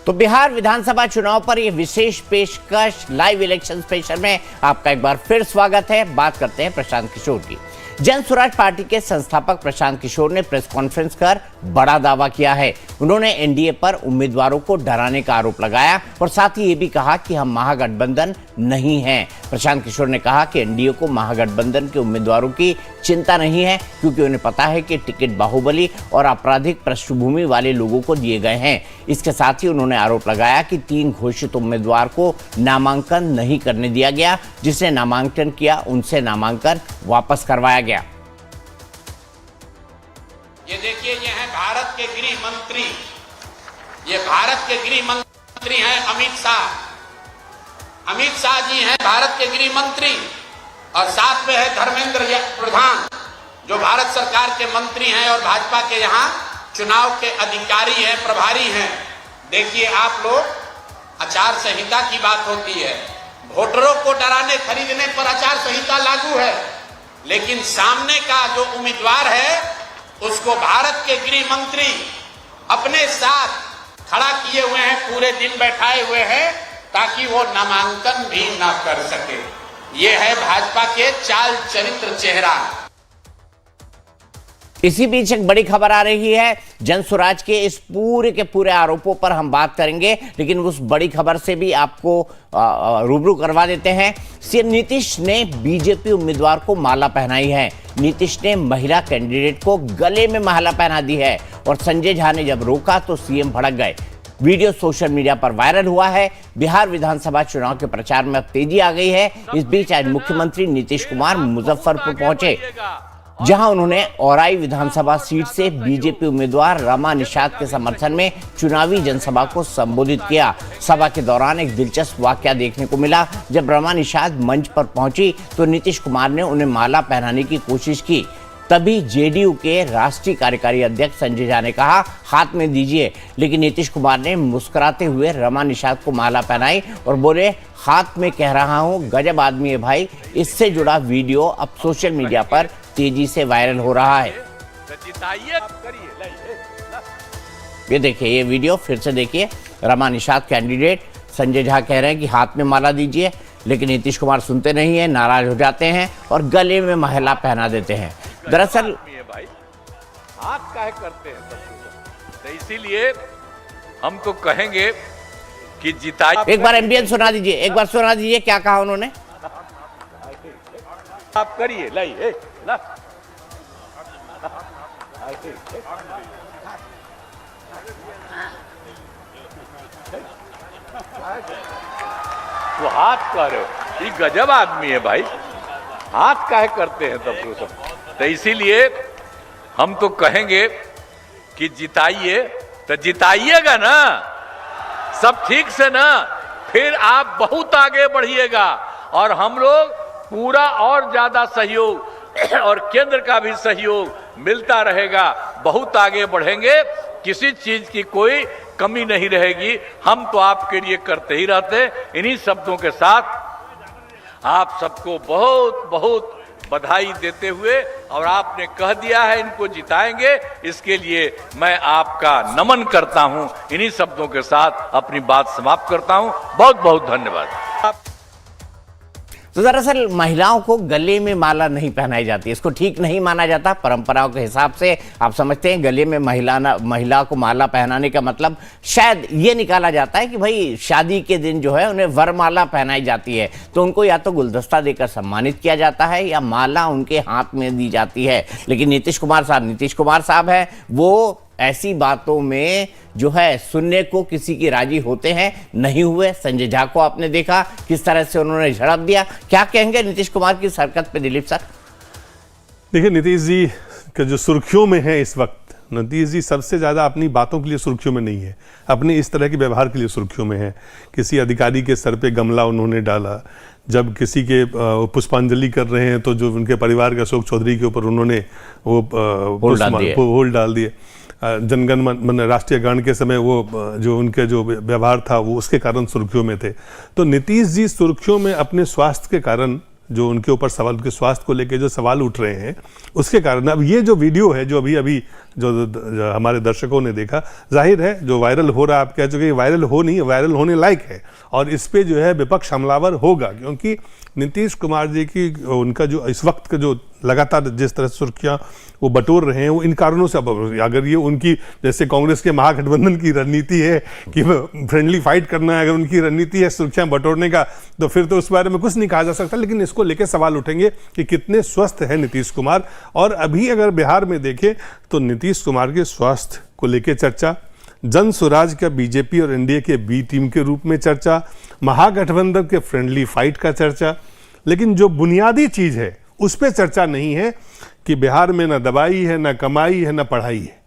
तो बिहार विधानसभा चुनाव पर यह विशेष पेशकश लाइव इलेक्शन स्पेशल में आपका एक बार फिर स्वागत है। बात करते हैं प्रशांत किशोर की। जन स्वराज पार्टी के संस्थापक प्रशांत किशोर ने प्रेस कॉन्फ्रेंस कर बड़ा दावा किया है। उन्होंने एनडीए पर उम्मीदवारों को डराने का आरोप लगाया और साथ ही ये भी कहा कि हम महागठबंधन नहीं हैं। प्रशांत किशोर ने कहा कि एनडीए को महागठबंधन के उम्मीदवारों की चिंता नहीं है, क्योंकि उन्हें पता है कि टिकट बाहुबली और आपराधिक पृष्ठभूमि वाले लोगों को दिए गए हैं। इसके साथ ही उन्होंने आरोप लगाया कि 3 घोषित उम्मीदवार को नामांकन नहीं करने दिया गया। जिसने नामांकन किया उनसे नामांकन वापस करवाया गया। ये देखिए, ये है भारत के गृह मंत्री, ये भारत के गृह मंत्री हैं अमित शाह। अमित शाह जी हैं भारत के गृह मंत्री और साथ में है धर्मेंद्र प्रधान जो भारत सरकार के मंत्री हैं और भाजपा के यहाँ चुनाव के अधिकारी हैं, प्रभारी हैं। देखिए आप लोग, आचार संहिता की बात होती है, वोटरों को डराने खरीदने पर आचार संहिता लागू है, लेकिन सामने का जो उम्मीदवार है उसको भारत के गृह मंत्री अपने साथ खड़ा किए हुए हैं, पूरे दिन बैठाए हुए हैं ताकि वो नामांकन भी ना कर सके। ये है भाजपा के चाल चरित्र चेहरा। इसी बीच एक बड़ी खबर आ रही है। जन स्वराज के इस पूरे के पूरे आरोपों पर हम बात करेंगे, लेकिन उस बड़ी खबर से भी आपको रूबरू करवा देते हैं। सीएम नीतीश ने बीजेपी उम्मीदवार को माला पहनाई है। नीतीश ने महिला कैंडिडेट को गले में माला पहना दी है और संजय झा ने जब रोका तो सीएम भड़क गए। वीडियो सोशल मीडिया पर वायरल हुआ है। बिहार विधानसभा चुनाव के प्रचार में अब तेजी आ गई है। इस बीच आज मुख्यमंत्री नीतीश कुमार मुजफ्फरपुर पहुंचे, जहां उन्होंने औराई विधानसभा सीट से बीजेपी उम्मीदवार रमा निषाद के समर्थन में चुनावी जनसभा को संबोधित किया। सभा के दौरान एक दिलचस्प वाकया देखने को मिला। जब रमा निषाद मंच पर पहुंची तो नीतीश कुमार ने उन्हें माला पहनाने की कोशिश की। तभी जेडीयू के राष्ट्रीय कार्यकारी अध्यक्ष संजय झा ने कहा, हाथ में दीजिए, लेकिन नीतीश कुमार ने मुस्कुराते हुए रमा निषाद को माला पहनाई और बोले, हाथ में कह रहा हूं, गजब आदमी है भाई। इससे जुड़ा वीडियो अब सोशल मीडिया पर तेजी से वायरल हो रहा है। ये देखिए, ये वीडियो फिर से देखिए। रमा निषाद कैंडिडेट संजय झा कह रहे हैं कि हाथ में माला दीजिए, लेकिन नीतीश कुमार सुनते नहीं है, नाराज हो जाते हैं और गले में माला पहना देते हैं। दरअसल भाई हाथ काहे करते हैं, तो इसीलिए हम तो कहेंगे कि जिताइए। एक बार एमबीएन सुना दीजिए, एक बार सुना दीजिए क्या कहा उन्होंने। आप करिए, लाइए ला। वो हाथ कर रहे हो, ये गजब आदमी है भाई, हाथ काहे करते हैं तब तो सब। तो इसीलिए हम तो कहेंगे कि जिताइए, तो जिताइएगा ना, सब ठीक से ना, फिर आप बहुत आगे बढ़िएगा और हम लोग पूरा और ज्यादा सहयोग और केंद्र का भी सहयोग मिलता रहेगा, बहुत आगे बढ़ेंगे, किसी चीज की कोई कमी नहीं रहेगी। हम तो आपके लिए करते ही रहते। इन्हीं शब्दों के साथ आप सबको बहुत बहुत बधाई देते हुए, और आपने कह दिया है इनको जिताएंगे, इसके लिए मैं आपका नमन करता हूं। इन्हीं शब्दों के साथ अपनी बात समाप्त करता हूं। बहुत बहुत धन्यवाद। तो दरअसल महिलाओं को गले में माला नहीं पहनाई जाती, इसको ठीक नहीं माना जाता। परंपराओं के हिसाब से आप समझते हैं गले में महिला को माला पहनाने का मतलब शायद ये निकाला जाता है कि भाई शादी के दिन जो है उन्हें वरमाला पहनाई जाती है, तो उनको या तो गुलदस्ता देकर सम्मानित किया जाता है या माला उनके हाथ में दी जाती है। लेकिन नीतीश कुमार साहब है, वो ऐसी बातों में जो है सुनने को किसी की राजी होते हैं, नहीं हुए। संजय झा को आपने देखा किस तरह से उन्होंने झड़प दिया। क्या कहेंगे नीतीश कुमार की हरकत पे दिलीप सर? देखिए, नीतीश जी का जो सुर्खियों में है इस वक्त, नीतीश जी सबसे ज़्यादा अपनी बातों के लिए सुर्खियों में नहीं है, अपने इस तरह के व्यवहार के लिए सुर्खियों में है। किसी अधिकारी के सर पे गमला उन्होंने डाला, जब किसी के पुष्पांजलि कर रहे हैं तो जो उनके परिवार के अशोक चौधरी के ऊपर उन्होंने वो होल डाल दिए। जनगण मन राष्ट्रीय गान के समय वो जो उनके जो व्यवहार था वो उसके कारण सुर्खियों में थे। तो नीतीश जी सुर्खियों में अपने स्वास्थ्य के कारण जो उनके ऊपर सवाल, उनके स्वास्थ्य को लेकर जो सवाल उठ रहे हैं, उसके कारण अब ये जो वीडियो है जो अभी जो हमारे दर्शकों ने देखा, जाहिर है जो वायरल हो रहा है, आप कह चुके वायरल हो नहीं, वायरल होने लायक है और इस पे जो है विपक्ष हमलावर होगा, क्योंकि नीतीश कुमार जी की उनका जो इस वक्त का जो लगातार जिस तरह से सुर्खियां वो बटोर रहे हैं, वो इन कारणों से। अब अगर ये उनकी जैसे कांग्रेस के महागठबंधन की रणनीति है कि फ्रेंडली फाइट करना है, अगर उनकी रणनीति है सुर्खियां बटोरने का, तो फिर तो उस बारे में कुछ नहीं कहा जा सकता। लेकिन इसको लेकर सवाल उठेंगे कि कितने स्वस्थ है नीतीश कुमार। और अभी अगर बिहार में देखें तो नीतीश कुमार के स्वास्थ्य को लेकर चर्चा, जन स्वराज का बीजेपी और एनडीए के बी टीम के रूप में चर्चा, महागठबंधन के फ्रेंडली फाइट का चर्चा, लेकिन जो बुनियादी चीज है उस पर चर्चा नहीं है कि बिहार में न दवाई है, न कमाई है, न पढ़ाई है।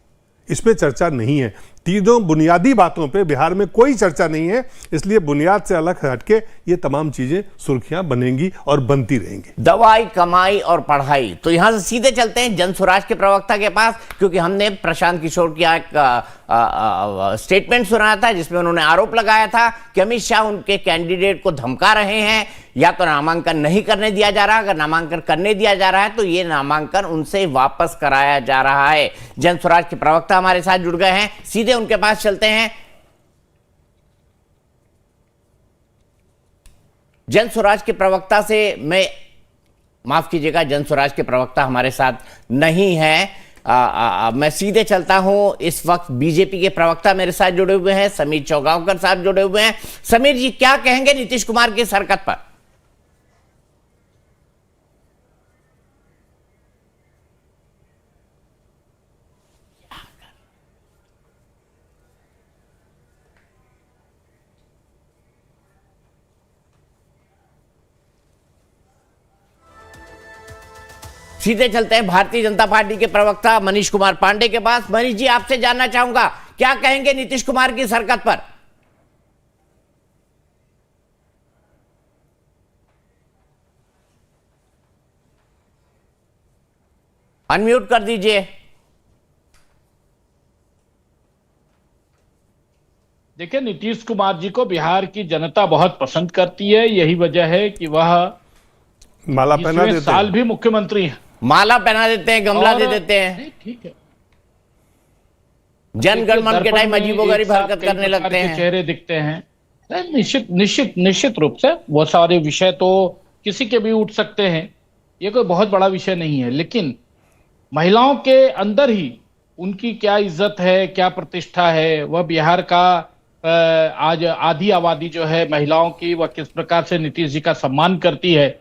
इस पे चर्चा नहीं है। तीनों बुनियादी बातों पे बिहार में कोई चर्चा नहीं है, इसलिए बुनियाद से अलग हटके ये तमाम चीजें सुर्खियां बनेंगी और बनती रहेंगी। दवाई, कमाई और पढ़ाई। तो यहां से सीधे चलते हैं जन स्वराज के प्रवक्ता के पास, क्योंकि हमने प्रशांत किशोर की एक स्टेटमेंट सुना था जिसमें उन्होंने आरोप लगाया था कि अमित शाह उनके कैंडिडेट को धमका रहे हैं, या तो नामांकन नहीं करने दिया जा रहा, अगर नामांकन करने दिया जा रहा है तो ये नामांकन उनसे वापस कराया जा रहा है। जन स्वराज के प्रवक्ता हमारे साथ जुड़ गए हैं, सीधे उनके पास चलते हैं। जन स्वराज के प्रवक्ता से मैं, माफ कीजिएगा, जन स्वराज के प्रवक्ता हमारे साथ नहीं है। मैं सीधे चलता हूं। इस वक्त बीजेपी के प्रवक्ता मेरे साथ जुड़े हुए हैं, समीर चौगांवकर साहब जुड़े हुए हैं। समीर जी, क्या कहेंगे नीतीश कुमार की इस हरकत पर? सीधे चलते हैं भारतीय जनता पार्टी के प्रवक्ता मनीष कुमार पांडे के पास। मनीष जी, आपसे जानना चाहूंगा, क्या कहेंगे नीतीश कुमार की इस हरकत पर? अनम्यूट कर दीजिए। देखिए, नीतीश कुमार जी को बिहार की जनता बहुत पसंद करती है। यही वजह है कि वह माला पहना देते साल भी मुख्यमंत्री हैं। माला पहना देते हैं, गमला दे देते हैं, ठीक है। जनगणमन के टाइम अजीबोगरीब हरकत करने लगते हैं, चेहरे दिखते हैं। निश्चित रूप से वो सारे विषय तो किसी के भी उठ सकते हैं, ये कोई बहुत बड़ा विषय नहीं है। लेकिन महिलाओं के अंदर ही उनकी क्या इज्जत है, क्या प्रतिष्ठा है, वह बिहार का आज आधी आबादी जो है महिलाओं की, वह किस प्रकार से नीतीश जी का सम्मान करती है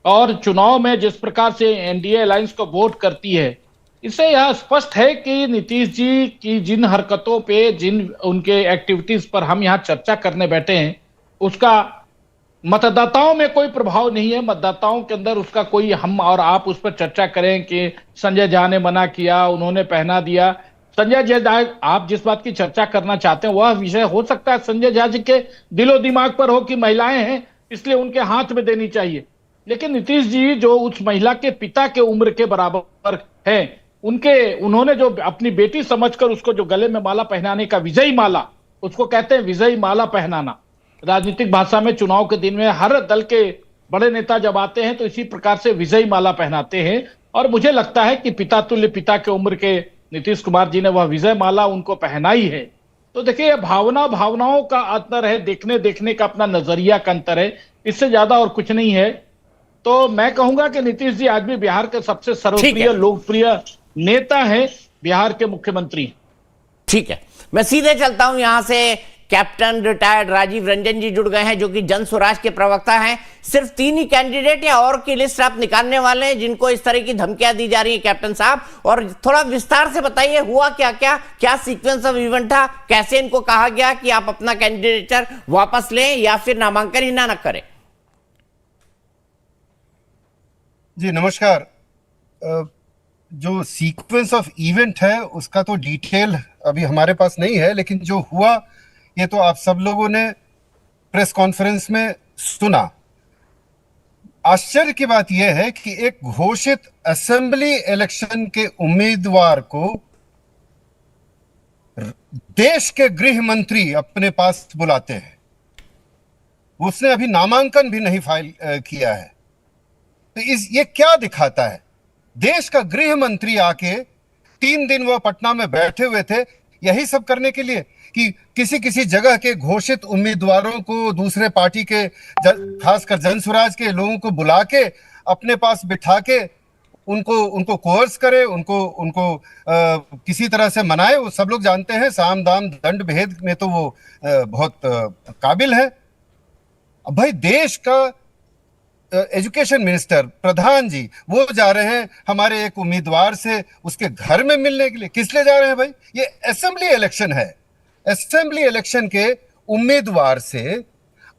और चुनाव में जिस प्रकार से एनडीए अलायंस को वोट करती है, इससे यह स्पष्ट है कि नीतीश जी की जिन हरकतों पे, जिन उनके एक्टिविटीज पर हम यहाँ चर्चा करने बैठे हैं, उसका मतदाताओं में कोई प्रभाव नहीं है। मतदाताओं के अंदर उसका कोई, हम और आप उस पर चर्चा करें कि संजय झा ने मना किया, उन्होंने पहना दिया। संजय झा, आप जिस बात की चर्चा करना चाहते हैं वह विषय हो सकता है संजय झा जी के दिलो दिमाग पर हो कि महिलाएं हैं इसलिए उनके हाथ में देनी चाहिए। लेकिन नीतीश जी जो उस महिला के पिता के उम्र के बराबर हैं, उन्होंने जो अपनी बेटी समझकर उसको जो गले में माला पहनाने का, विजयी माला उसको कहते हैं, विजयी माला पहनाना राजनीतिक भाषा में चुनाव के दिन में हर दल के बड़े नेता जब आते हैं तो इसी प्रकार से विजयी माला पहनाते हैं। और मुझे लगता है कि पिता तुल्य, पिता के उम्र के नीतीश कुमार जी ने वह विजय माला उनको पहनाई है। तो देखिए, यह भावनाओं का अंतर है, देखने का अपना नजरिया का अंतर है, इससे ज्यादा और कुछ नहीं है। तो मैं कहूंगा कि नीतीश जी आज भी बिहार के सबसे सर्वप्रिय, लोकप्रिय नेता है, बिहार के मुख्यमंत्री। ठीक है, मैं सीधे चलता हूं। यहां से कैप्टन रिटायर्ड राजीव रंजन जी जुड़ गए हैं, जो कि जन स्वराज के प्रवक्ता हैं। सिर्फ 3 ही कैंडिडेट या और की लिस्ट आप निकालने वाले हैं जिनको इस तरह की धमकियां दी जा रही है कैप्टन साहब? और थोड़ा विस्तार से बताइए, हुआ क्या सीक्वेंस ऑफ इवेंट था? कैसे इनको कहा गया कि आप अपना कैंडिडेचर वापस लें या फिर नामांकन ही ना करें? जी नमस्कार। जो सीक्वेंस ऑफ इवेंट है उसका तो डिटेल अभी हमारे पास नहीं है, लेकिन जो हुआ ये तो आप सब लोगों ने प्रेस कॉन्फ्रेंस में सुना। आश्चर्य की बात यह है कि एक घोषित असेंबली इलेक्शन के उम्मीदवार को देश के गृह मंत्री अपने पास बुलाते हैं। उसने अभी नामांकन भी नहीं फाइल किया है तो ये क्या दिखाता है? देश का गृह मंत्री आके 3 दिन वो पटना में बैठे हुए थे यही सब करने के लिए कि किसी किसी जगह के घोषित उम्मीदवारों को दूसरे पार्टी के खासकर जनसुराज के लोगों को बुला के अपने पास बिठा के उनको कोर्स करे, उनको किसी तरह से मनाए। वो सब लोग जानते हैं साम दाम दंड भेद में तो वो बहुत काबिल है। अब भाई देश का एजुकेशन मिनिस्टर प्रधान जी वो जा रहे हैं हमारे एक उम्मीदवार से उसके घर में मिलने के लिए। किस लिए जा रहे हैं भाई? ये असेंबली इलेक्शन है। असेंबली इलेक्शन के उम्मीदवार से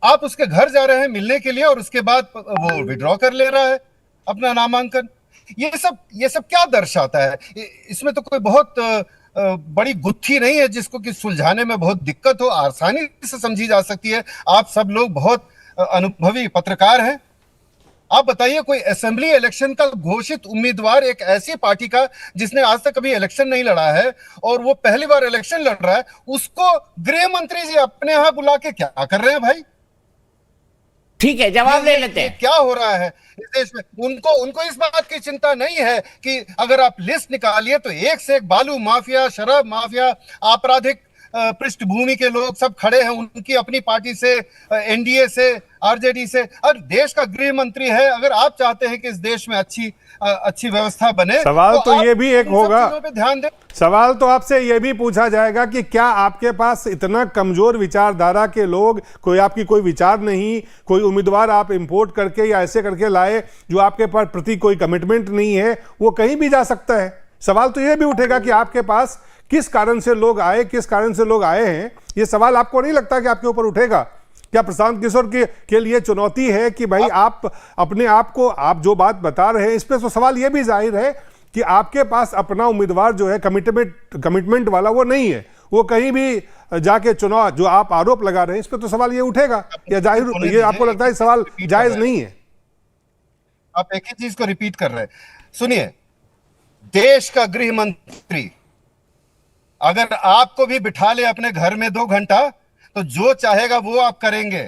आप उसके घर जा रहे हैं मिलने के लिए और उसके बाद वो विड्रॉ कर ले रहा है अपना नामांकन। ये सब क्या दर्शाता है? इसमें तो कोई बहुत बड़ी गुत्थी नहीं है जिसको कि सुलझाने में बहुत दिक्कत हो, आसानी से समझी जा सकती है। आप सब लोग बहुत अनुभवी पत्रकार हैं। आप बताइए कोई असेंबली इलेक्शन का घोषित उम्मीदवार एक ऐसी पार्टी का जिसने आज तक कभी इलेक्शन नहीं लड़ा है और वो पहली बार इलेक्शन लड़ रहा है, उसको गृह मंत्री जी अपने यहां बुला के क्या कर रहे हैं भाई? ठीक है, जवाब ले लेते हैं। क्या हो रहा है इस देश में? उनको इस बात की चिंता नहीं है कि अगर आप लिस्ट निकालिए तो एक से एक बालू माफिया, शराब माफिया, आपराधिक पृष्ठभूमि के लोग सब खड़े हैं उनकी अपनी पार्टी से, एनडीए से, आरजेडी से। और देश का गृह मंत्री है, अगर आप चाहते हैं कि इस देश में अच्छी व्यवस्था बने, सवाल तो ये भी एक होगा, पे ध्यान दें। सवाल तो आपसे ये भी पूछा जाएगा कि क्या आपके पास इतना कमजोर विचारधारा के लोग, आपकी कोई विचार नहीं, कोई उम्मीदवार आप इंपोर्ट करके या ऐसे करके लाए जो आपके पास प्रति कोई कमिटमेंट नहीं है, वो कहीं भी जा सकता है। सवाल तो ये भी उठेगा कि आपके पास किस कारण से लोग आए, किस कारण से लोग आए हैं। ये सवाल आपको नहीं लगता कि आपके ऊपर उठेगा? क्या प्रशांत किशोर के लिए चुनौती है कि भाई आप अपने आप को, आप जो बात बता रहे हैं इस पे तो सवाल ये भी जाहिर है कि आपके पास अपना उम्मीदवार जो है कमिटमेंट वाला वो नहीं है, वो कहीं भी जाके चुनाव, जो आप आरोप लगा रहे हैं इस पे तो सवाल ये उठेगा। या जाहिर ये आपको लगता है सवाल जायज नहीं है? आप एक ही चीज को रिपीट कर रहे हैं। सुनिए, देश का गृह मंत्री अगर आपको भी बिठा ले अपने घर में 2 घंटा तो जो चाहेगा वो आप करेंगे।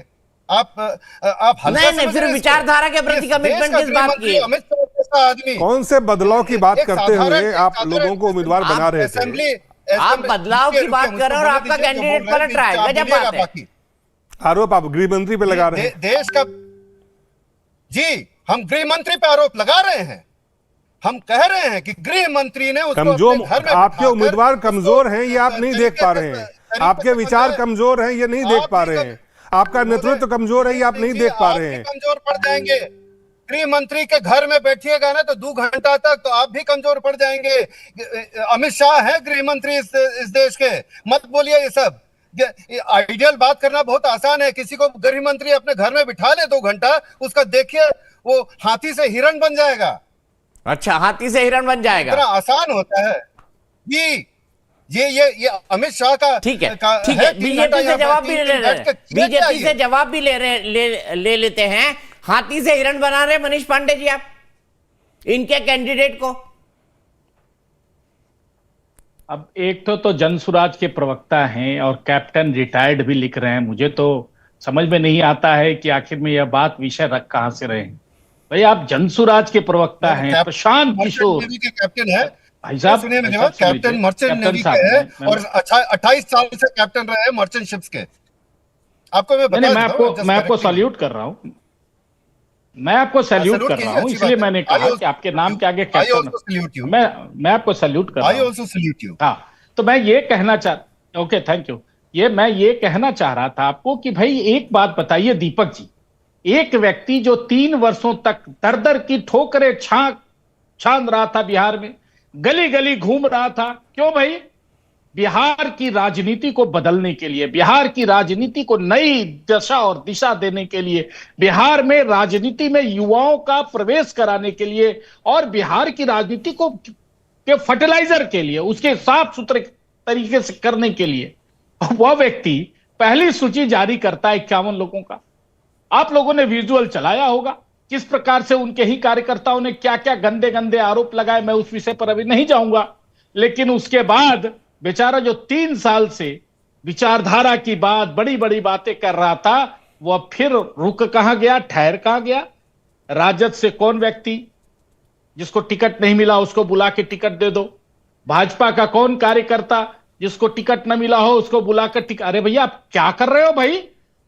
आप नहीं, फिर विचारधारा के प्रति कमिटमेंट किस बात की है? अमित शाह जैसा आदमी कौन से बदलाव की बात करते हुए आप लोगों को उम्मीदवार बना रहे थे? आप बदलाव की बात कर रहे हो और आपका कैंडिडेट पलट रहा है। गजब बात है। आरोप आप गृह मंत्री पे लगा रहे हैं। देश का जी, हम गृह मंत्री पे आरोप लगा रहे हैं। हम कह रहे हैं कि गृह मंत्री ने उसको कमजोर, अपने घर में आपके उम्मीदवार कमजोर हैं ये आप नहीं देख पा रहे हैं, आपके विचार कमजोर हैं ये नहीं देख पा रहे हैं, आपका नेतृत्व कमजोर है ये आप नहीं देख पा रहे हैं। कमजोर पड़ जाएंगे। गृह मंत्री के घर में बैठिएगा ना तो 2 घंटा तक तो आप भी कमजोर पड़ जाएंगे। अमित शाह है गृह मंत्री इस देश के। मत बोलिए ये सब। आइडियल बात करना बहुत आसान है। किसी को गृह मंत्री अपने घर में बिठा ले 2 घंटा, उसका देखिए वो हाथी से हिरण बन जाएगा। अच्छा, हाथी से हिरण बन जाएगा, इतना आसान होता है जी। ये अमित शाह का ठीक है, ठीक है। बीजेपी से जवाब भी ले रहे हैं, बीजेपी से जवाब भी ले लेते हैं। हाथी से हिरण बना रहे मनीष पांडे जी आप इनके कैंडिडेट को। अब एक तो जनसुराज के प्रवक्ता हैं और कैप्टन रिटायर्ड भी लिख रहे हैं। मुझे तो समझ में नहीं आता है कि आखिर में यह बात विषय रख कहां से रहे हैं। भाई आप जनसुराज के प्रवक्ता हैं, प्रशांत किशोर के कैप्टन है भाई साहब, सुनिए मेरी बात, कैप्टन मर्चेंट नेवी के हैं और 28 साल से कैप्टन रहे हैं मर्चेंट शिप्स के। आपको मैं बता मैं आपको सैल्यूट कर रहा हूं, मैं आपको सैल्यूट कर रहा हूं, इसलिए मैंने कहा कि आपके नाम के आगे कैप्टन, मैं आपको सैल्यूट कर रहा हूं। I also salute you. हाँ, तो मैं ये कहना ओके थैंक यू। मैं ये कहना चाह रहा था आपको कि भाई एक बात बताइए दीपक जी, एक व्यक्ति जो 3 वर्षों तक दर दर की ठोकरें छान रहा था, बिहार में गली गली घूम रहा था, क्यों भाई? बिहार की राजनीति को बदलने के लिए, बिहार की राजनीति को नई दशा और दिशा देने के लिए, बिहार में राजनीति में युवाओं का प्रवेश कराने के लिए और बिहार की राजनीति को के फर्टिलाइजर के लिए, उसके साफ सुथरे तरीके से करने के लिए वह व्यक्ति पहली सूची जारी करता है 51 लोगों का। आप लोगों ने विजुअल चलाया होगा किस प्रकार से उनके ही कार्यकर्ताओं ने क्या क्या गंदे गंदे आरोप लगाए। मैं उस विषय पर अभी नहीं जाऊंगा, लेकिन उसके बाद बेचारा जो 3 साल से विचारधारा की बात, बड़ी बड़ी बातें कर रहा था, वो फिर रुक कहां गया, ठहर कहां गया? राजद से कौन व्यक्ति जिसको टिकट नहीं मिला उसको बुला के टिकट दे दो। भाजपा का कौन कार्यकर्ता जिसको टिकट न मिला हो उसको बुलाकर टिकट। अरे भैया आप क्या कर रहे हो भाई?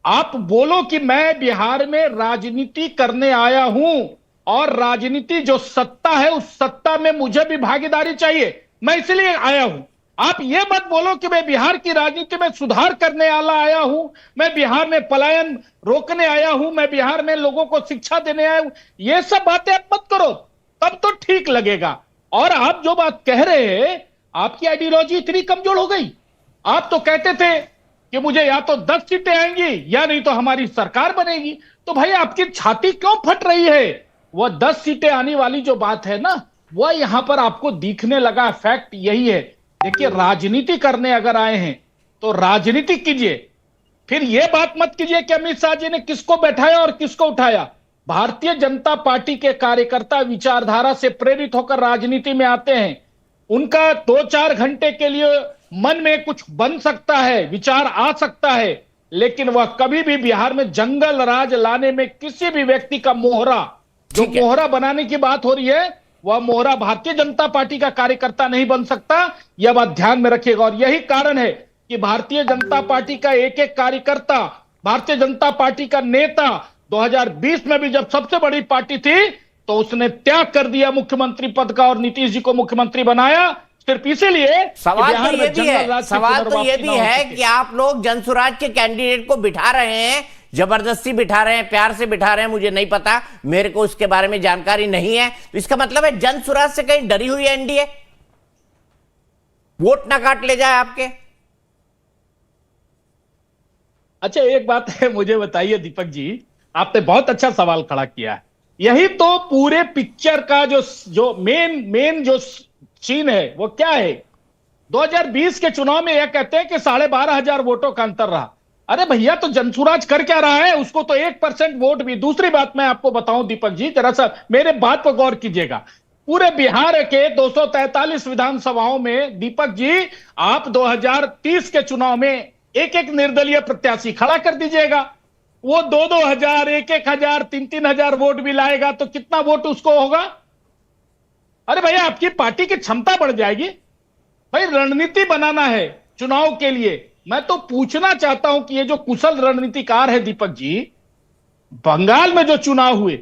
आप बोलो कि मैं बिहार में राजनीति करने आया हूं और राजनीति जो सत्ता है उस सत्ता में मुझे भी भागीदारी चाहिए, मैं इसलिए आया हूं। आप ये मत बोलो कि मैं बिहार की राजनीति में सुधार करने वाला आया हूं, मैं बिहार में पलायन रोकने आया हूं, मैं बिहार में लोगों को शिक्षा देने आया हूं। ये सब बातें आप मत करो, तब तो ठीक लगेगा। और आप जो बात कह रहे हैं, आपकी आइडियोलॉजी इतनी कमजोर हो गई। आप तो कहते थे कि मुझे या तो 10 सीटें आएंगी या नहीं तो हमारी सरकार बनेगी। तो भाई आपकी छाती क्यों फट रही है? वह 10 सीटें आने वाली जो बात है ना, वह यहां पर आपको दिखने लगा। फैक्ट यही है। देखिए, राजनीति करने अगर आए हैं तो राजनीति कीजिए, फिर यह बात मत कीजिए कि अमित शाह जी ने किसको बैठाया और किसको उठाया। भारतीय जनता पार्टी के कार्यकर्ता विचारधारा से प्रेरित होकर राजनीति में आते हैं। उनका 2-4 घंटे के लिए मन में कुछ बन सकता है, विचार आ सकता है, लेकिन वह कभी भी बिहार में जंगल राज लाने में किसी भी व्यक्ति का मोहरा, जो मोहरा बनाने की बात हो रही है, वह मोहरा भारतीय जनता पार्टी का कार्यकर्ता नहीं बन सकता। यह बात ध्यान में रखिएगा। और यही कारण है कि भारतीय जनता पार्टी का एक एक कार्यकर्ता, भारतीय जनता पार्टी का नेता 2020 में भी जब सबसे बड़ी पार्टी थी तो उसने त्याग कर दिया मुख्यमंत्री पद का और नीतीश जी को मुख्यमंत्री बनाया, सिर्फ इसीलिए। सवाल तो ये भी है, सवाल तो ये भी है कि आप लोग जनसुराज के कैंडिडेट को बिठा रहे हैं, जबरदस्ती बिठा रहे हैं, प्यार से बिठा रहे हैं, मुझे नहीं पता, मेरे को इसके बारे में जानकारी नहीं है। तो इसका मतलब है जनसुराज से कहीं डरी हुई है एनडीए, वोट ना काट ले जाए आपके। अच्छा एक बात है, मुझे बताइए दीपक जी, आपने बहुत अच्छा सवाल खड़ा किया है। यही तो पूरे पिक्चर का जो मेन जो सीन है वो क्या है। 2020 के चुनाव में यह कहते हैं कि 12,500 वोटों का अंतर रहा। अरे भैया, तो जनसुराज कर क्या रहा है? उसको तो 1% वोट भी। दूसरी बात मैं आपको बताऊं दीपक जी, जरा सा मेरे बात पर गौर कीजिएगा। पूरे बिहार के 243 विधानसभाओं में दीपक जी आप 2030 के चुनाव में एक एक निर्दलीय प्रत्याशी खड़ा कर दीजिएगा। वो 2-2 हजार, 1-1 हजार, 3-3 हजार वोट भी लाएगा तो कितना वोट उसको होगा? अरे भैया, आपकी पार्टी की क्षमता बढ़ जाएगी। भाई रणनीति बनाना है चुनाव के लिए। मैं तो पूछना चाहता हूं कि ये जो कुशल रणनीतिकार है दीपक जी, बंगाल में जो चुनाव हुए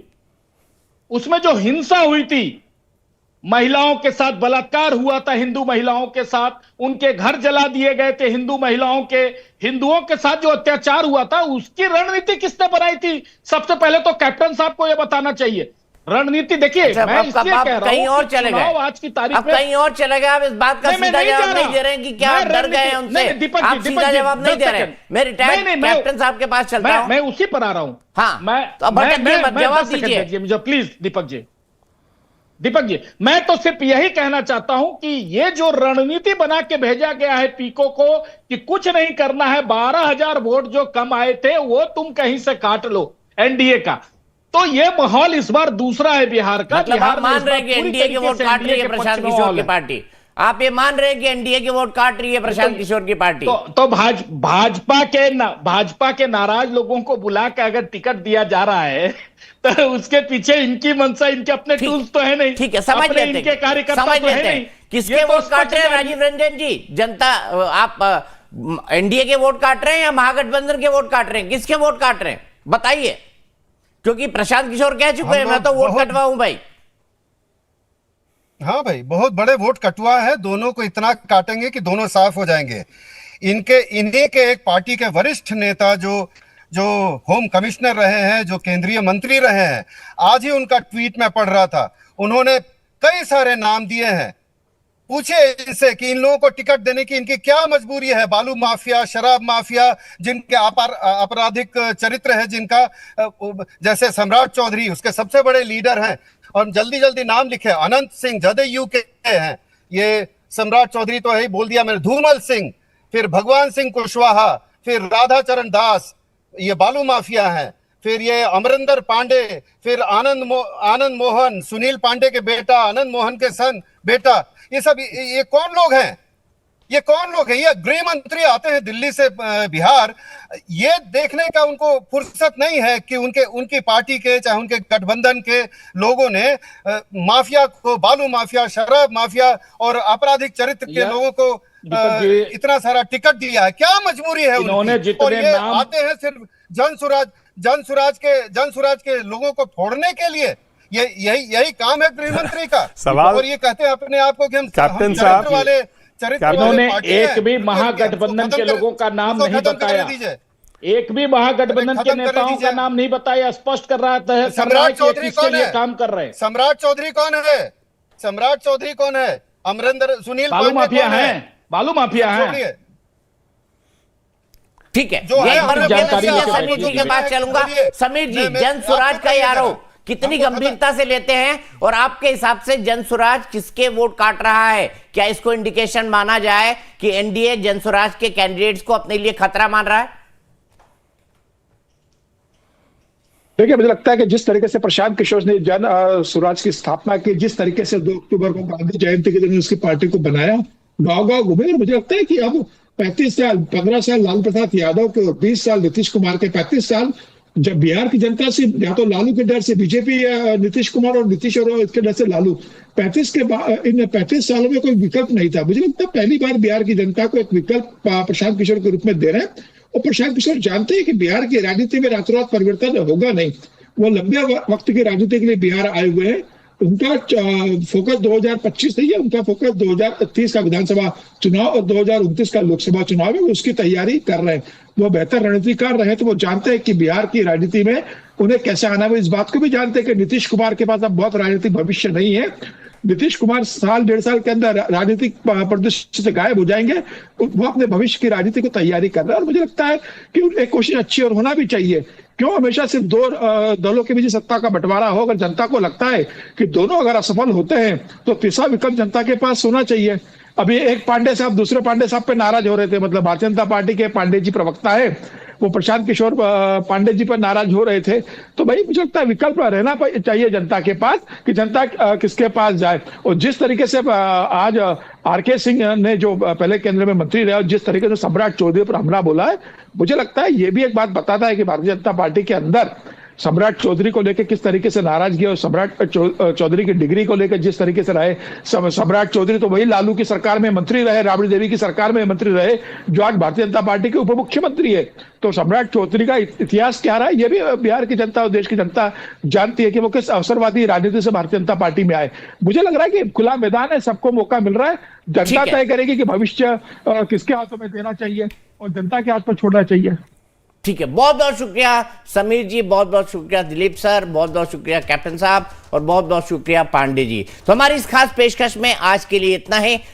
उसमें जो हिंसा हुई थी, महिलाओं के साथ बलात्कार हुआ था, हिंदू महिलाओं के साथ, उनके घर जला दिए गए थे हिंदू महिलाओं के, हिंदुओं के साथ जो अत्याचार हुआ था, उसकी रणनीति किसने बनाई थी? सबसे पहले तो कैप्टन साहब को यह बताना चाहिए। रणनीति देखिए, मैं इसलिए कह रहा हूं और चले गए, आज की तारीख में कहीं और चले गए। आप इस बात का सीधा जवाब नहीं दे रहे हैं कि क्या आप डर गए हैं उनसे? आप सीधा जवाब नहीं दे रहे हैं। मैं रिटायर्ड कैप्टन साहब के पास चलता हूं। मैं उसी पर आ रहा हूं। हाँ, मैं जवाब दीजिए मुझे प्लीज। दीपक जी, मैं तो सिर्फ यही कहना चाहता हूं कि ये जो रणनीति बना के भेजा गया है पीको को कि कुछ नहीं करना है, 12,000 वोट जो कम आए थे वो तुम कहीं से काट लो एनडीए का, तो ये माहौल इस बार दूसरा है बिहार का। मतलब आप मान रहे हैं कि एनडीए के वोट काट रही है प्रशांत किशोर की पार्टी? आप ये मान रहे हैं कि एनडीए के वोट काट रही है प्रशांत किशोर की पार्टी? तो भाजपा के नाराज लोगों को बुला के अगर टिकट दिया जा रहा है तो उसके पीछे इनकी मंशा, इनके अपने टूल्स तो है नहीं। ठीक है, समझ लेते हैं, इनके कार्यकर्ता तो है नहीं। किसके वोट काट रहे हैं राजीव रंजन जी? जनता, आप एनडीए के वोट काट रहे हैं या महागठबंधन के वोट काट रहे हैं? किसके वोट काट रहे हैं बताइए, क्योंकि प्रशांत किशोर कह चुके हैं मैं तो वोट कटवा हूं भाई। हाँ भाई, बहुत बड़े वोट कटवा है। दोनों को इतना काटेंगे कि दोनों साफ हो जाएंगे। इन्हीं के एक पार्टी के वरिष्ठ नेता जो होम कमिश्नर रहे हैं, जो केंद्रीय मंत्री रहे हैं, आज ही उनका ट्वीट में पढ़ रहा था, उन्होंने कई सारे नाम दिए हैं। पूछे इनसे कि इन लोगों को टिकट देने की इनकी क्या मजबूरी है। बालू माफिया, शराब माफिया, जिनके आपराधिक चरित्र है जिनका, जैसे सम्राट चौधरी उसके सबसे बड़े लीडर हैं, और जल्दी जल्दी नाम लिखे, अनंत सिंह जदयू के हैं, ये सम्राट चौधरी तो है, बोल दिया मैंने, धूमल सिंह, फिर भगवान सिंह कुशवाहा, फिर राधाचरण दास, ये बालू माफिया हैं, फिर ये अमरिंदर पांडे, फिर आनंद मोहन, सुनील पांडे के बेटा, आनंद मोहन के सन बेटा, ये सब ये कौन लोग हैं? ये कौन लोग हैं? ये गृह मंत्री आते हैं दिल्ली से बिहार, ये देखने का उनको फुर्सत नहीं है कि उनकी पार्टी के, चाहे उनके गठबंधन के लोगों ने माफिया को, बालू माफिया, शराब माफिया और आपराधिक चरित्र के लोगों को इतना सारा टिकट दिया है। क्या मजबूरी है उनकी? और ये आते हैं सिर्फ जनसुराज के लोगों को फोड़ने के लिए। यही काम है गृह मंत्री का। सवाल, और ये कहते हैं अपने आप को कि हम कैप्टन साहब, इन्होंने एक भी महागठबंधन के लोगों का नाम नहीं बताया, एक भी महागठबंधन के नेताओं का नाम नहीं बताया। स्पष्ट कर रहा है सम्राट चौधरी कौन है? काम कर रहे हैं। सम्राट चौधरी कौन है? सम्राट चौधरी कौन है? अमरिंदर, सुनील बालू माफिया हैं, बालू माफिया हैं। ठीक है, जो है समीर जी के पास चलूंगा। समीर जी, जनसुराज का आरोप कितनी गंभीरता से लेते हैं, और आपके हिसाब से जनसुराज किसके वोट काट रहा है? क्या इसको इंडिकेशन माना जाए कि एनडीए जनसुराज के कैंडिडेट्स को अपने लिए खतरा मान रहा है? देखिए, मुझे लगता है कि जिस तरीके से प्रशांत किशोर ने जन स्वराज की स्थापना की, जिस तरीके से 2 अक्टूबर को गांधी जयंती के दिन उसकी पार्टी को बनाया, गांव-गांव घूमे, और मुझे लगता है कि अब 35 साल, 15 साल लालू प्रसाद यादव के और 20 साल नीतीश कुमार के, 35 साल जब बिहार की जनता से, या तो लालू के डर से बीजेपी या नीतीश कुमार, और नीतीश और इसके डर से लालू, 35 सालों में कोई विकल्प नहीं था। मुझे लगता है पहली बार बिहार की जनता को एक विकल्प प्रशांत किशोर के रूप में दे रहे हैं। और प्रशांत किशोर जानते हैं कि बिहार की राजनीति में रातों रात परिवर्तन होगा नहीं। वो लंबे वक्त की राजनीति के लिए बिहार आए हुए हैं। उनका फोकस 2025 नहीं है, उनका फोकस 2030 का विधानसभा चुनाव और 2029 का लोकसभा चुनाव है, उसकी तैयारी कर रहे हैं। वो बेहतर रणनीतिकार रहे, तो वो जानते हैं कि बिहार की राजनीति में उन्हें कैसे आना है। वो इस बात को भी जानते हैं कि नीतीश कुमार के पास अब बहुत राजनीतिक भविष्य नहीं है। नीतीश कुमार साल 1.5 साल के अंदर राजनीतिक परिदृश्य से गायब हो जाएंगे। वो अपने भविष्य की राजनीति को तैयारी कर रहे हैं, और मुझे लगता है कि एक कोशिश अच्छी और होना भी चाहिए। क्यों हमेशा सिर्फ 2 दलों के बीच सत्ता का बंटवारा हो? अगर जनता को लगता है कि दोनों अगर असफल होते हैं तो तीसरा विकल्प जनता के पास होना चाहिए। अभी एक पांडे साहब दूसरे पांडे साहब पे नाराज हो रहे थे, मतलब भारतीय जनता पार्टी के पांडे जी प्रवक्ता है, वो प्रशांत किशोर पांडे जी पर नाराज हो रहे थे। तो भाई मुझे लगता है विकल्प रहना चाहिए जनता के पास कि जनता किसके पास जाए। और जिस तरीके से आज आरके सिंह ने जो पहले केंद्र में मंत्री रहे, और जिस तरीके से सम्राट चौधरी पर हमला बोला है, मुझे लगता है ये भी एक बात बताता है कि भारतीय जनता पार्टी के अंदर सम्राट चौधरी को लेकर किस तरीके से नाराजगी, और सम्राट चौधरी की डिग्री को लेकर जिस तरीके से रहे। सम्राट चौधरी तो वही लालू की सरकार में मंत्री रहे, राबड़ी देवी की सरकार में मंत्री रहे, जो आज भारतीय जनता पार्टी के उप मुख्यमंत्री है। तो सम्राट चौधरी का इतिहास क्या रहा है, ये भी बिहार की जनता और देश की जनता जानती है कि वो किस अवसरवादी राजनीति से भारतीय जनता पार्टी में आए। मुझे लग रहा है कि खुला मैदान है, सबको मौका मिल रहा है। जनता तय करेगी कि भविष्य किसके हाथों में देना चाहिए और जनता के हाथ पर छोड़ना चाहिए। ठीक है, बहुत बहुत शुक्रिया समीर जी, बहुत बहुत शुक्रिया दिलीप सर, बहुत बहुत शुक्रिया कैप्टन साहब, और बहुत बहुत शुक्रिया पांडे जी। तो हमारी इस खास पेशकश में आज के लिए इतना ही।